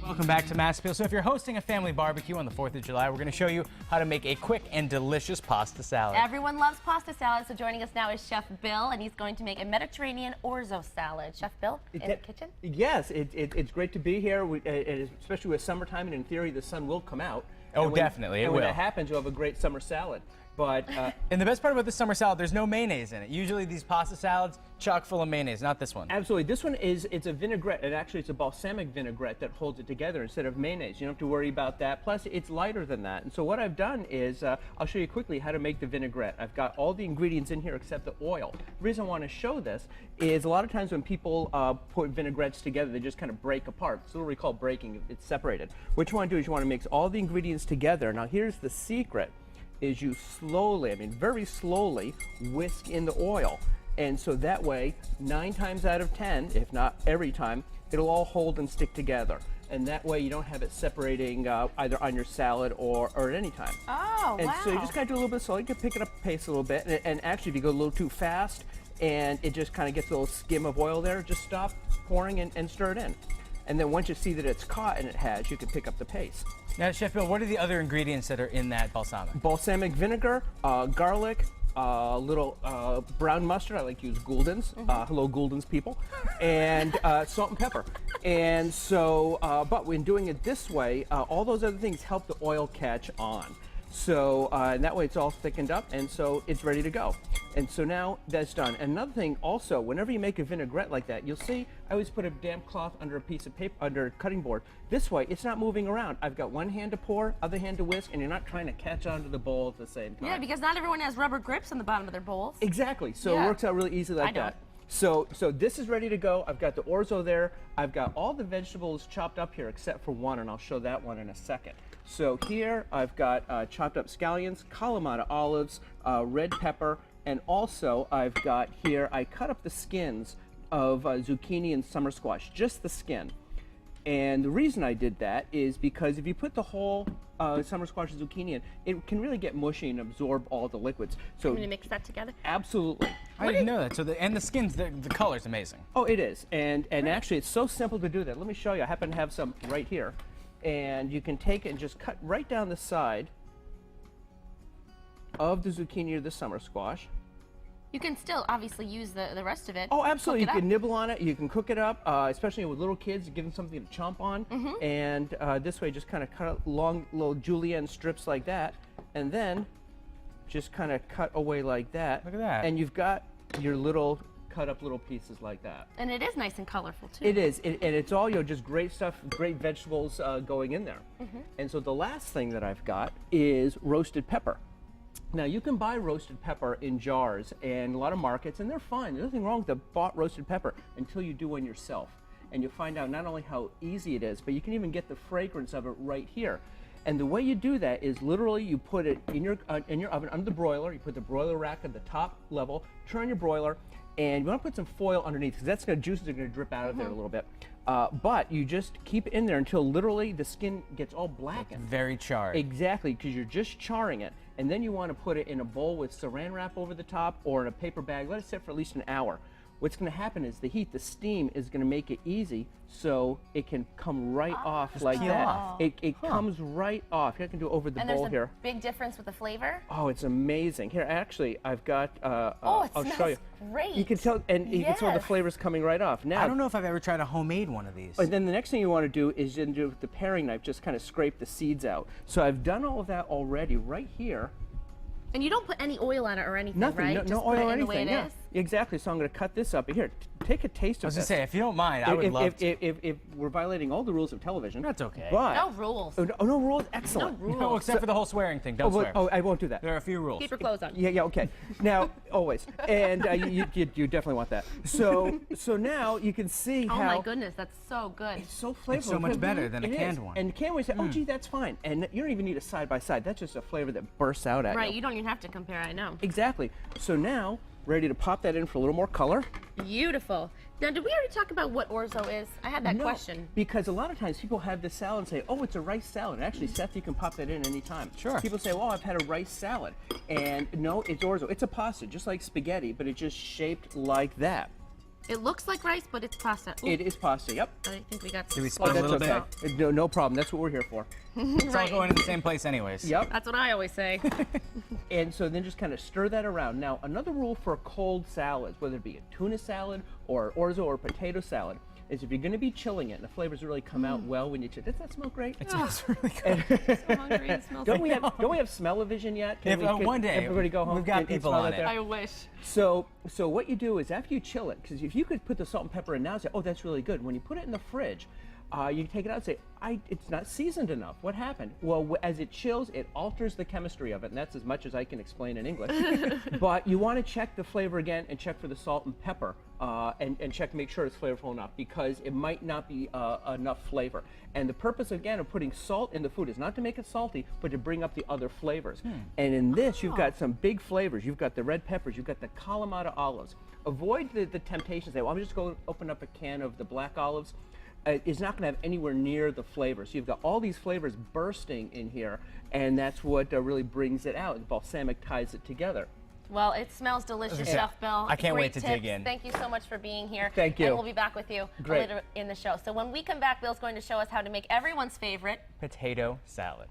Welcome back to Mass Appeal. So if you're hosting a family barbecue on the 4th of July, we're going to show you how to make a quick and delicious pasta salad. Everyone loves pasta salad, so joining us now is Chef Bill, and he's going to make a Mediterranean orzo salad. Chef Bill, in the kitchen? Yes, it's great to be here, especially with summertime, and in theory the sun will come out. Oh, definitely, it will. When that happens, you'll have a great summer salad. But and the best part about this summer salad, there's no mayonnaise in it. Usually these pasta salads, chock full of mayonnaise, not this one. Absolutely. This one it's a vinaigrette, and actually it's a balsamic vinaigrette that holds it together instead of mayonnaise. You don't have to worry about that. Plus, it's lighter than that. And so what I've done is, I'll show you quickly how to make the vinaigrette. I've got all the ingredients in here except the oil. The reason I want to show this is a lot of times when people put vinaigrettes together, they just kind of break apart. It's literally called breaking. It's separated. What you want to do is you want to mix all the ingredients together. Now here's the secret. Is you slowly, very slowly, whisk in the oil. And so that way, 9 times out of 10, if not every time, it'll all hold and stick together. And that way you don't have it separating either on your salad or at any time. Oh, and wow. so you just gotta do a little bit slowly. You can pick it up pace a little bit. And actually, if you go a little too fast and it just kind of gets a little skim of oil there, just stop pouring and stir it in. And then once you see that it's caught, and it has, you can pick up the pace. Now, Chef Bill, what are the other ingredients that are in that balsamic? Balsamic vinegar, garlic, little brown mustard. I like to use Gouldens. Hello, Gouldens people. And salt and pepper. And so, but when doing it this way, all those other things help the oil catch on. So, and that way it's all thickened up, and so it's ready to go. And so now that's done. And another thing also, whenever you make a vinaigrette like that, you'll see I always put a damp cloth under a piece of paper, under a cutting board. This way, it's not moving around. I've got one hand to pour, other hand to whisk, and you're not trying to catch onto the bowl at the same time. Yeah, because not everyone has rubber grips on the bottom of their bowls. Exactly. So Yeah. it works out really easy like I know. that. So this is ready to go. I've got the orzo there. I've got all the vegetables chopped up here except for one, and I'll show that one in a second. So here I've got chopped up scallions, Kalamata olives, red pepper, and also I've got here, I cut up the skins of zucchini and summer squash, just the skin. And the reason I did that is because if you put the whole summer squash and zucchini in, it can really get mushy and absorb all the liquids. So I'm going to mix that together. Absolutely. I didn't know that. So and the skins, the color's amazing. Oh, it is. And actually, it's so simple to do that. Let me show you. I happen to have some right here. And you can take it and just cut right down the side of the zucchini or the summer squash. You can still obviously use the rest of it. Oh, absolutely. You Cook it can up. nibble on it. You can cook it up, especially with little kids, give them something to chomp on. And this way, just kind of cut long little julienne strips like that. And then just kind of cut away like that. Look at that. And you've got your little cut up little pieces like that. And it is nice and colorful, too. It is, and it's all, just great stuff, great vegetables going in there. And so the last thing that I've got is roasted pepper. Now, you can buy roasted pepper in jars and a lot of markets, and they're fine. There's nothing wrong with the bought roasted pepper until you do one yourself. And you'll find out not only how easy it is, but you can even get the fragrance of it right here. And the way you do that is literally you put it in your oven under the broiler. You put the broiler rack at the top level, turn your broiler, and you want to put some foil underneath because that's going to juices are going to drip out of there a little bit. But you just keep it in there until literally the skin gets all blackened. Very charred. Exactly, because you're just charring it. And then you want to put it in a bowl with saran wrap over the top or in a paper bag. Let it sit for at least an hour. What's going to happen is the heat, the steam is going to make it easy so it can come right off like peel that. off. It comes right off. I can do it over the bowl here. Big difference with the flavor. Oh, it's amazing. Here, actually, I've got, It I'll smells show you. great. You can tell, and you can tell the Yes. flavors coming right off. Now, I don't know if I've ever tried a homemade one of these. and then the next thing you want to do is then do with the paring knife, just kind of scrape the seeds out. So I've done all of that already right here. And you don't put any oil on it or anything, Nothing, right? no, Just no put oil it or in the way anything. it Yeah, is? exactly. So I'm going to cut this up. Here, take a taste I of was going this. to say, if you don't mind, I would love to. If we're violating all the rules of television. That's okay. But, No rules. Oh, no rules? Excellent. No rules. No, except for the whole swearing thing. Don't swear. Oh, I won't do that. There are a few rules. Keep your clothes on. Yeah, okay. Now, always. And you definitely want that. So now you can see Oh how my goodness, that's so good. it's so flavorful. It's so much better than a It is. canned one. And canned one, you say, oh, gee, that's fine. And you don't even need a side-by-side. That's just a flavor that bursts out at Right, you. you don't even have to compare, I know. Exactly. So now, ready to pop that in for a little more color. Beautiful. Now, did we already talk about what orzo is? I had that No, question. because a lot of times people have this salad and say, oh, it's a rice salad. And actually, Seth, you can pop that in anytime. Sure. People say, well, I've had a rice salad. And no, it's orzo. It's a pasta, just like spaghetti, but it's just shaped like that. It looks like rice, but it's pasta. Ooh, It is pasta, yep. I think we got Did we some split a That's little okay. bit? No problem. That's what we're here for. It's all going in the same place anyways. Yep. That's what I always say. And so then just kind of stir that around. Now, another rule for cold salads, whether it be a tuna salad or orzo or potato salad, is if you're going to be chilling it, and the flavors really come out well when you chill. Does that smell great? It smells really good. So hungry. It smells Don't we have smell-o-vision yet? If, Can one day, everybody go home? we've got and people smell on that it. there? I wish. So what you do is after you chill it, because if you could put the salt and pepper in now and say, oh, that's really good. When you put it in the fridge, you take it out and say, it's not seasoned enough. What happened? Well, as it chills, it alters the chemistry of it, and that's as much as I can explain in English. But you want to check the flavor again and check for the salt and pepper, and check to make sure it's flavorful enough, because it might not be enough flavor. And the purpose, again, of putting salt in the food is not to make it salty, but to bring up the other flavors. And in this, you've got some big flavors. You've got the red peppers. You've got the Kalamata olives. Avoid the temptation to say, well, I'm just going to open up a can of the black olives. It's not going to have anywhere near the flavor. So you've got all these flavors bursting in here, and that's what really brings it out. The balsamic ties it together. Well, it smells delicious, Yeah. Chef Bill. I can't Great wait to dig tips. in. Thank you so much for being here. Thank you. And we'll be back with you Great. later in the show. So when we come back, Bill's going to show us how to make everyone's favorite Potato salad.